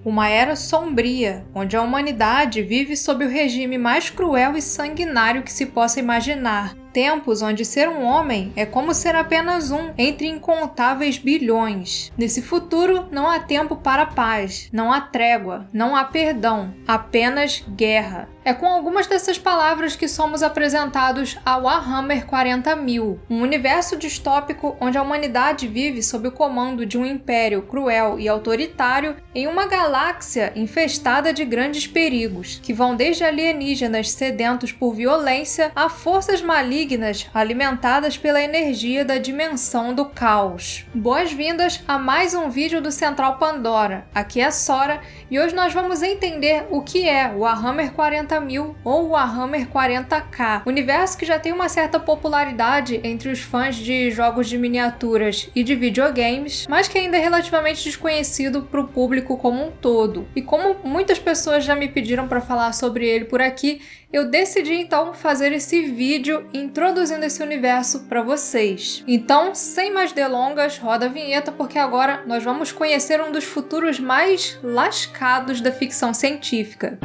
uma era sombria, onde a humanidade vive sob o regime mais cruel e sanguinário que se possa imaginar. Tempos onde ser um homem é como ser apenas um entre incontáveis bilhões. Nesse futuro, não há tempo para paz, não há trégua, não há perdão, apenas guerra. É com algumas dessas palavras que somos apresentados a Warhammer 40.000, um universo distópico onde a humanidade vive sob o comando de um império cruel e autoritário em uma galáxia infestada de grandes perigos, que vão desde alienígenas sedentos por violência a forças malignas alimentadas pela energia da dimensão do caos. Boas-vindas a mais um vídeo do Central Pandora. Aqui é Sora e hoje nós vamos entender o que é o Warhammer 40.000 ou o Warhammer 40K, universo que já tem uma certa popularidade entre os fãs de jogos de miniaturas e de videogames, mas que ainda é relativamente desconhecido para o público como um todo. E como muitas pessoas já me pediram para falar sobre ele por aqui, eu decidi então fazer esse vídeo introduzindo esse universo para vocês. Então, sem mais delongas, roda a vinheta porque agora nós vamos conhecer um dos futuros mais lascados da ficção científica.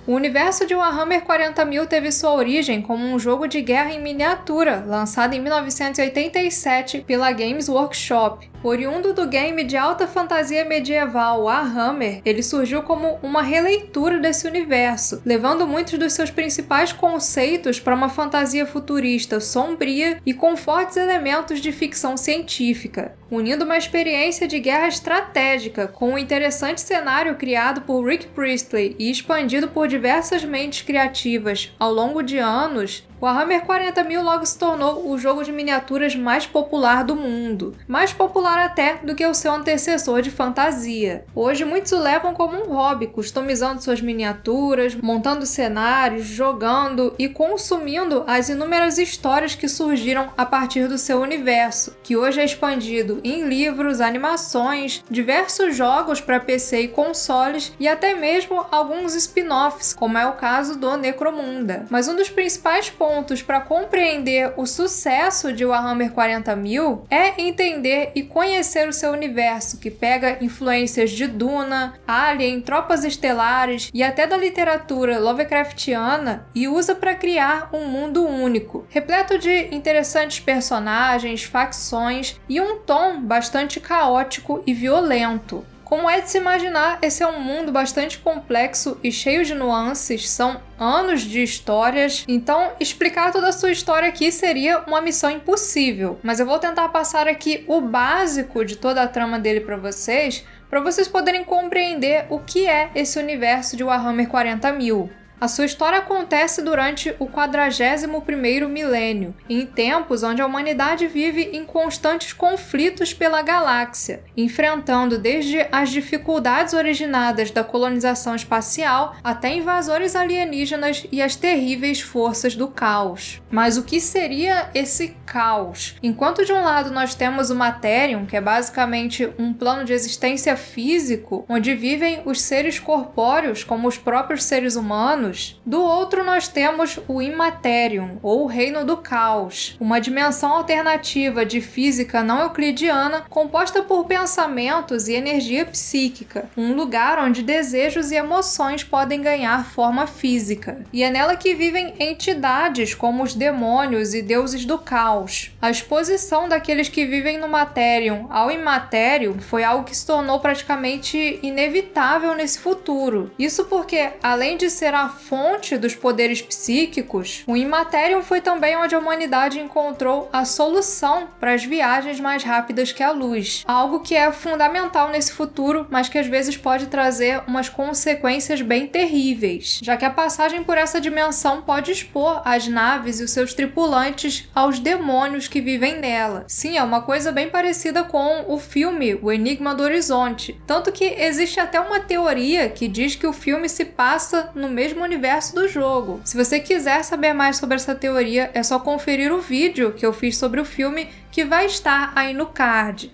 O universo de Warhammer 40.000 teve sua origem como um jogo de guerra em miniatura, lançado em 1987 pela Games Workshop. Oriundo do game de alta fantasia medieval Warhammer, ele surgiu como uma releitura desse universo, levando muitos dos seus principais conceitos para uma fantasia futurista sombria e com fortes elementos de ficção científica, unindo uma experiência de guerra estratégica com um interessante cenário criado por Rick Priestley e expandido por diversas mentes criativas ao longo de anos. Warhammer 40.000 logo se tornou o jogo de miniaturas mais popular do mundo, mais popular até do que o seu antecessor de fantasia. Hoje muitos o levam como um hobby, customizando suas miniaturas, montando cenários, jogando e consumindo as inúmeras histórias que surgiram a partir do seu universo, que hoje é expandido em livros, animações, diversos jogos para PC e consoles e até mesmo alguns spin-offs, como é o caso do Necromunda. Mas um dos principais pontos para compreender o sucesso de Warhammer 40.000 é entender e conhecer o seu universo, que pega influências de Duna, Alien, Tropas Estelares e até da literatura Lovecraftiana e usa para criar um mundo único, repleto de interessantes personagens, facções e um tom bastante caótico e violento. Como é de se imaginar, esse é um mundo bastante complexo e cheio de nuances, são anos de histórias, então explicar toda a sua história aqui seria uma missão impossível, mas eu vou tentar passar aqui o básico de toda a trama dele para vocês poderem compreender o que é esse universo de Warhammer 40.000. A sua história acontece durante o 41º milênio, em tempos onde a humanidade vive em constantes conflitos pela galáxia, enfrentando desde as dificuldades originadas da colonização espacial até invasores alienígenas e as terríveis forças do caos. Mas o que seria esse caos? Enquanto de um lado nós temos o Materium, que é basicamente um plano de existência físico, onde vivem os seres corpóreos como os próprios seres humanos, do outro nós temos o Immaterium, ou o Reino do Caos, uma dimensão alternativa de física não euclidiana composta por pensamentos e energia psíquica, um lugar onde desejos e emoções podem ganhar forma física. E é nela que vivem entidades como os demônios e deuses do caos. A exposição daqueles que vivem no Materium ao Immaterium foi algo que se tornou praticamente inevitável nesse futuro. Isso porque, além de ser a fonte dos poderes psíquicos, o Immaterium foi também onde a humanidade encontrou a solução para as viagens mais rápidas que a luz. Algo que é fundamental nesse futuro, mas que às vezes pode trazer umas consequências bem terríveis, já que a passagem por essa dimensão pode expor as naves e os seus tripulantes aos demônios que vivem nela. Sim, é uma coisa bem parecida com o filme O Enigma do Horizonte, tanto que existe até uma teoria que diz que o filme se passa no mesmo universo do jogo. Se você quiser saber mais sobre essa teoria, é só conferir o vídeo que eu fiz sobre o filme, que vai estar aí no card.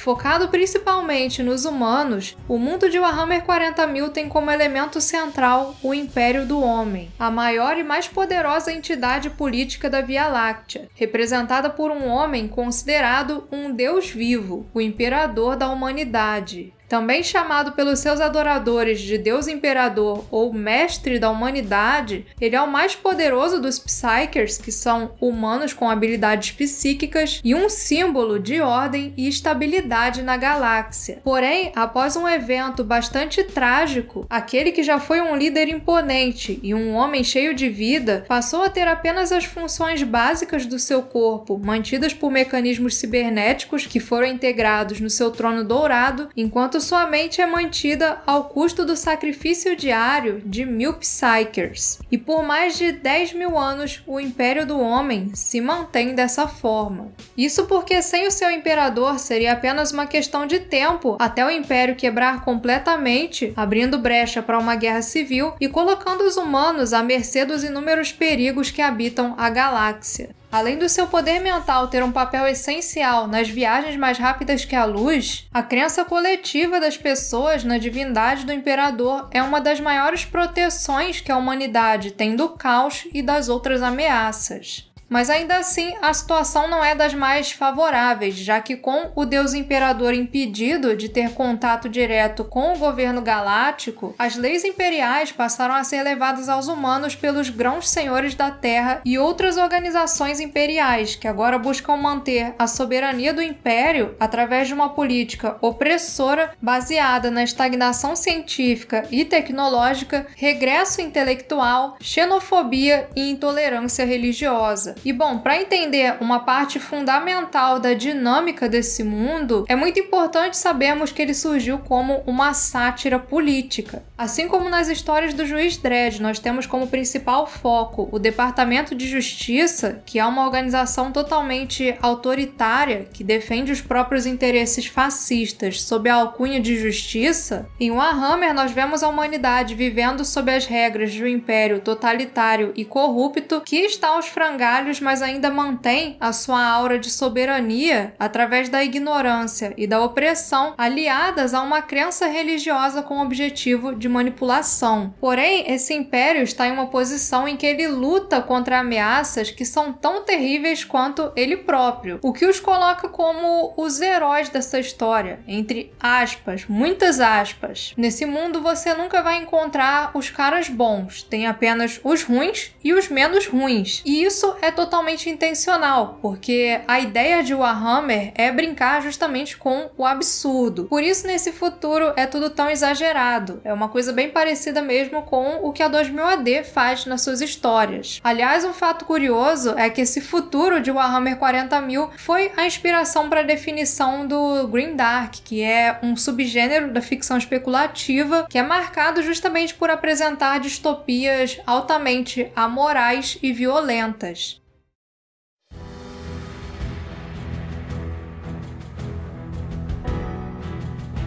Focado principalmente nos humanos, o mundo de Warhammer 40.000 tem como elemento central o Império do Homem, a maior e mais poderosa entidade política da Via Láctea, representada por um homem considerado um deus vivo, o Imperador da Humanidade. Também chamado pelos seus adoradores de Deus Imperador ou Mestre da Humanidade, ele é o mais poderoso dos Psykers, que são humanos com habilidades psíquicas, e um símbolo de ordem e estabilidade na galáxia. Porém, após um evento bastante trágico, aquele que já foi um líder imponente e um homem cheio de vida, passou a ter apenas as funções básicas do seu corpo, mantidas por mecanismos cibernéticos que foram integrados no seu trono dourado, enquanto sua mente é mantida ao custo do sacrifício diário de 1000 Psykers. E por mais de 10.000 anos, o Império do Homem se mantém dessa forma. Isso porque sem o seu imperador seria apenas uma questão de tempo até o Império quebrar completamente, abrindo brecha para uma guerra civil e colocando os humanos à mercê dos inúmeros perigos que habitam a galáxia. Além do seu poder mental ter um papel essencial nas viagens mais rápidas que a luz, a crença coletiva das pessoas na divindade do Imperador é uma das maiores proteções que a humanidade tem do caos e das outras ameaças. Mas ainda assim, a situação não é das mais favoráveis, já que com o Deus Imperador impedido de ter contato direto com o governo galáctico, as leis imperiais passaram a ser levadas aos humanos pelos grãos senhores da Terra e outras organizações imperiais, que agora buscam manter a soberania do Império através de uma política opressora baseada na estagnação científica e tecnológica, regresso intelectual, xenofobia e intolerância religiosa. E bom, para entender uma parte fundamental da dinâmica desse mundo, é muito importante sabermos que ele surgiu como uma sátira política. Assim como nas histórias do Juiz Dredd, nós temos como principal foco o Departamento de Justiça, que é uma organização totalmente autoritária que defende os próprios interesses fascistas sob a alcunha de justiça. Em Warhammer, nós vemos a humanidade vivendo sob as regras de um império totalitário e corrupto que está aos frangalhos, mas ainda mantém a sua aura de soberania através da ignorância e da opressão, aliadas a uma crença religiosa com o objetivo de manipulação. Porém, esse império está em uma posição em que ele luta contra ameaças que são tão terríveis quanto ele próprio, o que os coloca como os heróis dessa história, entre aspas, muitas aspas. Nesse mundo você nunca vai encontrar os caras bons, tem apenas os ruins e os menos ruins. E isso é totalmente intencional, porque a ideia de Warhammer é brincar justamente com o absurdo. Por isso, nesse futuro, é tudo tão exagerado. É uma coisa bem parecida mesmo com o que a 2000 AD faz nas suas histórias. Aliás, um fato curioso é que esse futuro de Warhammer 40.000 foi a inspiração para a definição do Grimdark, que é um subgênero da ficção especulativa que é marcado justamente por apresentar distopias altamente amorais e violentas.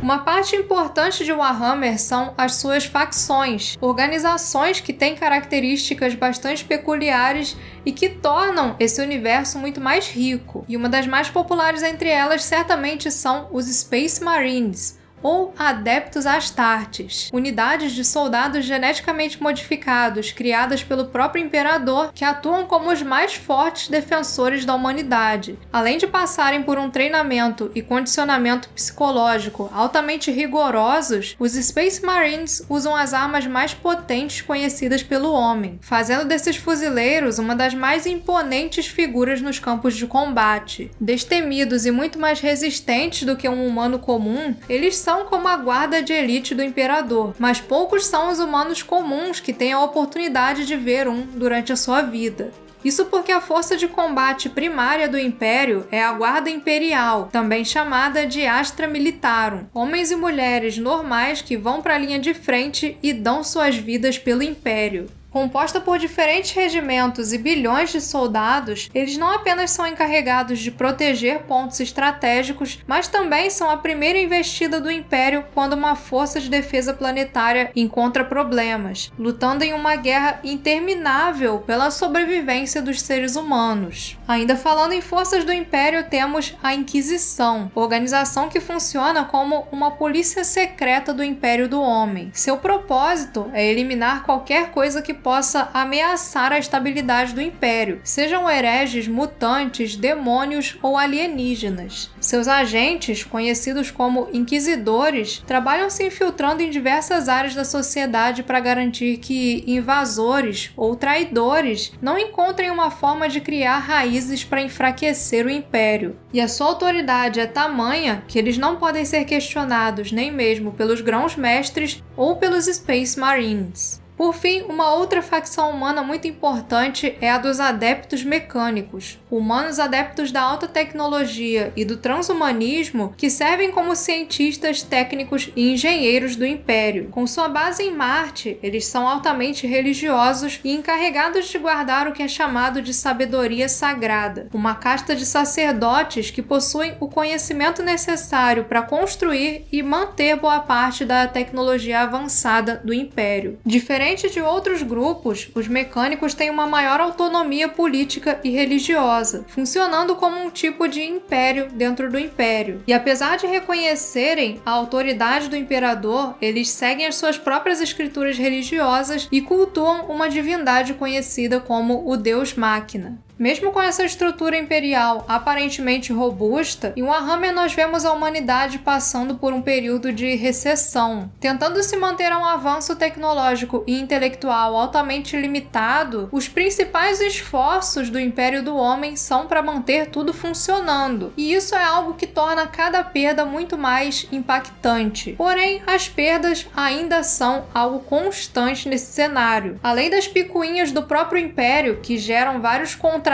Uma parte importante de Warhammer são as suas facções, organizações que têm características bastante peculiares e que tornam esse universo muito mais rico. E uma das mais populares entre elas certamente são os Space Marines, ou Adeptos Astartes, unidades de soldados geneticamente modificados criadas pelo próprio Imperador que atuam como os mais fortes defensores da humanidade. Além de passarem por um treinamento e condicionamento psicológico altamente rigorosos, os Space Marines usam as armas mais potentes conhecidas pelo homem, fazendo desses fuzileiros uma das mais imponentes figuras nos campos de combate. Destemidos e muito mais resistentes do que um humano comum, eles são como a guarda de elite do Imperador, mas poucos são os humanos comuns que têm a oportunidade de ver um durante a sua vida. Isso porque a força de combate primária do Império é a Guarda Imperial, também chamada de Astra Militarum, homens e mulheres normais que vão para a linha de frente e dão suas vidas pelo Império. Composta por diferentes regimentos e bilhões de soldados, eles não apenas são encarregados de proteger pontos estratégicos, mas também são a primeira investida do Império quando uma força de defesa planetária encontra problemas, lutando em uma guerra interminável pela sobrevivência dos seres humanos. Ainda falando em forças do Império, temos a Inquisição, organização que funciona como uma polícia secreta do Império do Homem. Seu propósito é eliminar qualquer coisa que possa ameaçar a estabilidade do Império, sejam hereges, mutantes, demônios ou alienígenas. Seus agentes, conhecidos como inquisidores, trabalham se infiltrando em diversas áreas da sociedade para garantir que invasores ou traidores não encontrem uma forma de criar raízes para enfraquecer o Império. E a sua autoridade é tamanha que eles não podem ser questionados nem mesmo pelos Grãos-Mestres ou pelos Space Marines. Por fim, uma outra facção humana muito importante é a dos adeptos mecânicos, humanos adeptos da alta tecnologia e do transhumanismo que servem como cientistas, técnicos e engenheiros do Império. Com sua base em Marte, eles são altamente religiosos e encarregados de guardar o que é chamado de sabedoria sagrada, uma casta de sacerdotes que possuem o conhecimento necessário para construir e manter boa parte da tecnologia avançada do Império. Diferente de outros grupos, os mecânicos têm uma maior autonomia política e religiosa, funcionando como um tipo de império dentro do Império. E apesar de reconhecerem a autoridade do imperador, eles seguem as suas próprias escrituras religiosas e cultuam uma divindade conhecida como o Deus Máquina. Mesmo com essa estrutura imperial aparentemente robusta, em Warhammer nós vemos a humanidade passando por um período de recessão. Tentando se manter a um avanço tecnológico e intelectual altamente limitado, os principais esforços do Império do Homem são para manter tudo funcionando. E isso é algo que torna cada perda muito mais impactante. Porém, as perdas ainda são algo constante nesse cenário. Além das picuinhas do próprio Império, que geram vários contratempos,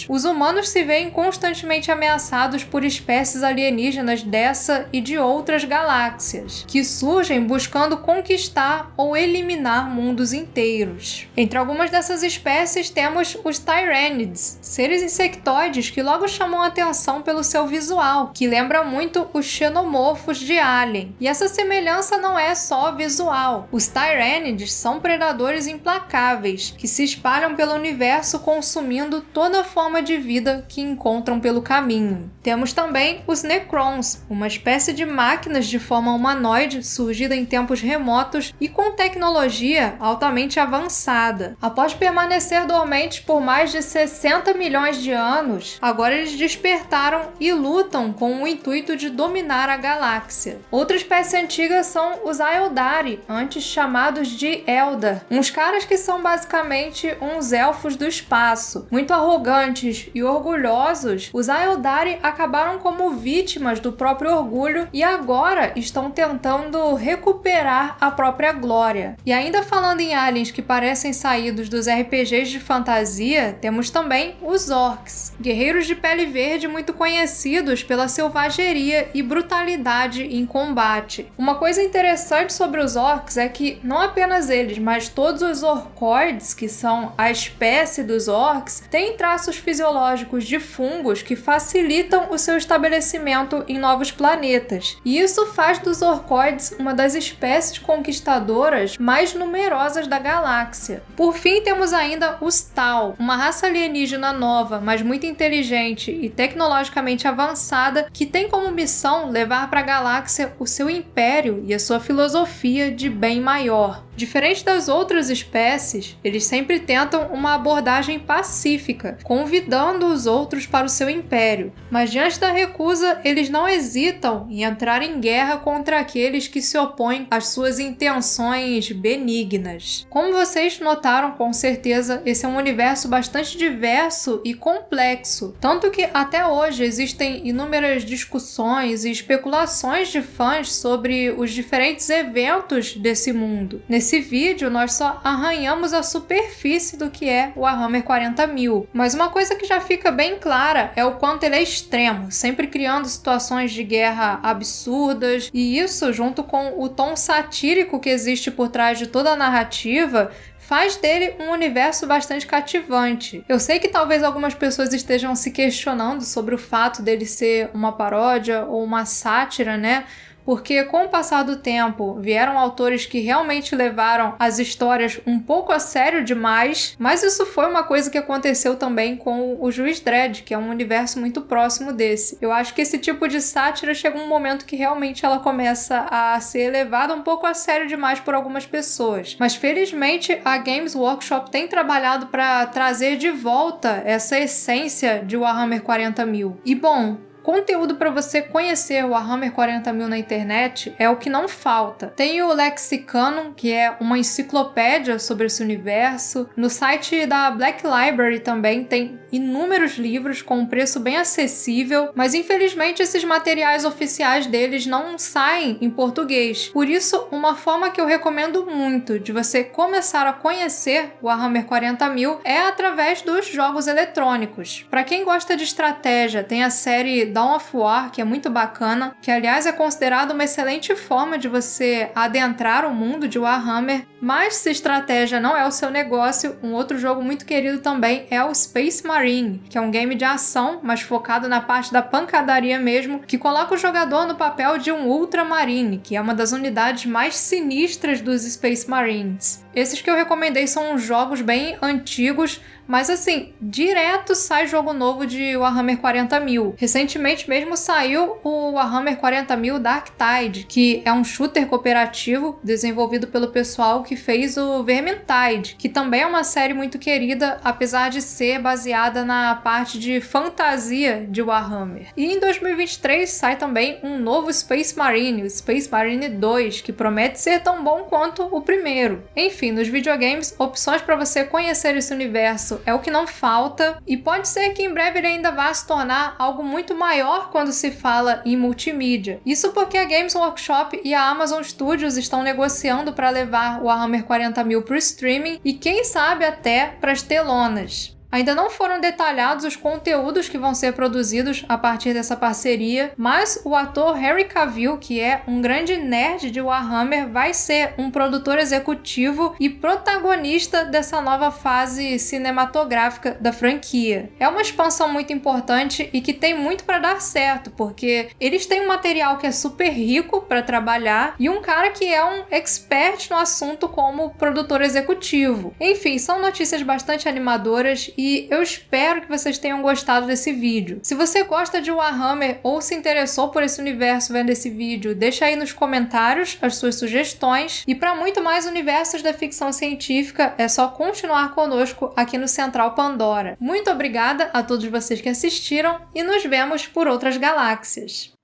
os humanos se veem constantemente ameaçados por espécies alienígenas dessa e de outras galáxias, que surgem buscando conquistar ou eliminar mundos inteiros. Entre algumas dessas espécies temos os Tyrannids, seres insectoides que logo chamam a atenção pelo seu visual, que lembra muito os xenomorfos de Alien. E essa semelhança não é só visual. Os Tyrannids são predadores implacáveis, que se espalham pelo universo consumindo toda forma de vida que encontram pelo caminho. Temos também os Necrons, uma espécie de máquinas de forma humanoide surgida em tempos remotos e com tecnologia altamente avançada. Após permanecer dormentes por mais de 60 milhões de anos, agora eles despertaram e lutam com o intuito de dominar a galáxia. Outra espécie antiga são os Aeldari, antes chamados de Eldar, uns caras que são basicamente uns elfos do espaço. Muito arrogantes e orgulhosos, os Aeldari acabaram como vítimas do próprio orgulho e agora estão tentando recuperar a própria glória. E ainda falando em aliens que parecem saídos dos RPGs de fantasia, temos também os Orcs, guerreiros de pele verde muito conhecidos pela selvageria e brutalidade em combate. Uma coisa interessante sobre os Orcs é que não apenas eles, mas todos os Orcoids, que são a espécie dos Orcs, têm traços fisiológicos de fungos que facilitam o seu estabelecimento em novos planetas. E isso faz dos Orcoids uma das espécies conquistadoras mais numerosas da galáxia. Por fim, temos ainda os Tau, uma raça alienígena nova, mas muito inteligente e tecnologicamente avançada, que tem como missão levar para a galáxia o seu império e a sua filosofia de bem maior. Diferente das outras espécies, eles sempre tentam uma abordagem pacífica, convidando os outros para o seu império. Mas diante da recusa, eles não hesitam em entrar em guerra contra aqueles que se opõem às suas intenções benignas. Como vocês notaram, com certeza, esse é um universo bastante diverso e complexo, tanto que até hoje existem inúmeras discussões e especulações de fãs sobre os diferentes eventos desse mundo. Nesse vídeo, nós só arranhamos a superfície do que é o Warhammer 40.000, mas uma coisa que já fica bem clara é o quanto ele é extremo, sempre criando situações de guerra absurdas, e isso, junto com o tom satírico que existe por trás de toda a narrativa, faz dele um universo bastante cativante. Eu sei que talvez algumas pessoas estejam se questionando sobre o fato dele ser uma paródia ou uma sátira, né? porque com o passar do tempo vieram autores que realmente levaram as histórias um pouco a sério demais, mas isso foi uma coisa que aconteceu também com o Juiz Dredd, que é um universo muito próximo desse. Eu acho que esse tipo de sátira chega um momento que realmente ela começa a ser levada um pouco a sério demais por algumas pessoas. Mas felizmente a Games Workshop tem trabalhado para trazer de volta essa essência de Warhammer 40.000. E bom, conteúdo para você conhecer o Warhammer 40.000 na internet é o que não falta. Tem o Lexicanum, que é uma enciclopédia sobre esse universo. No site da Black Library também tem inúmeros livros com um preço bem acessível, mas infelizmente esses materiais oficiais deles não saem em português. Por isso, uma forma que eu recomendo muito de você começar a conhecer o Warhammer 40.000 é através dos jogos eletrônicos. Para quem gosta de estratégia, tem a série Dawn of War, que é muito bacana, que aliás é considerada uma excelente forma de você adentrar o mundo de Warhammer, mas se estratégia não é o seu negócio, um outro jogo muito querido também é o Space Marine, que é um game de ação, mas focado na parte da pancadaria mesmo, que coloca o jogador no papel de um Ultramarine, que é uma das unidades mais sinistras dos Space Marines. Esses que eu recomendei são jogos bem antigos, mas assim, direto sai jogo novo de Warhammer 40.000. Recentemente mesmo saiu o Warhammer 40.000 Dark Tide, que é um shooter cooperativo desenvolvido pelo pessoal que fez o Vermintide, que também é uma série muito querida, apesar de ser baseada na parte de fantasia de Warhammer. E em 2023 sai também um novo Space Marine, o Space Marine 2, que promete ser tão bom quanto o primeiro. Enfim, nos videogames, opções para você conhecer esse universo é o que não falta, e pode ser que em breve ele ainda vá se tornar algo muito maior quando se fala em multimídia. Isso porque a Games Workshop e a Amazon Studios estão negociando para levar o Warhammer 40.000 para o streaming e quem sabe até para as telonas. Ainda não foram detalhados os conteúdos que vão ser produzidos a partir dessa parceria, mas o ator Henry Cavill, que é um grande nerd de Warhammer, vai ser um produtor executivo e protagonista dessa nova fase cinematográfica da franquia. É uma expansão muito importante e que tem muito para dar certo, porque eles têm um material que é super rico para trabalhar e um cara que é um expert no assunto como produtor executivo. Enfim, são notícias bastante animadoras e eu espero que vocês tenham gostado desse vídeo. Se você gosta de Warhammer ou se interessou por esse universo vendo esse vídeo, deixa aí nos comentários as suas sugestões. E para muito mais universos da ficção científica, é só continuar conosco aqui no Central Pandora. Muito obrigada a todos vocês que assistiram e nos vemos por outras galáxias.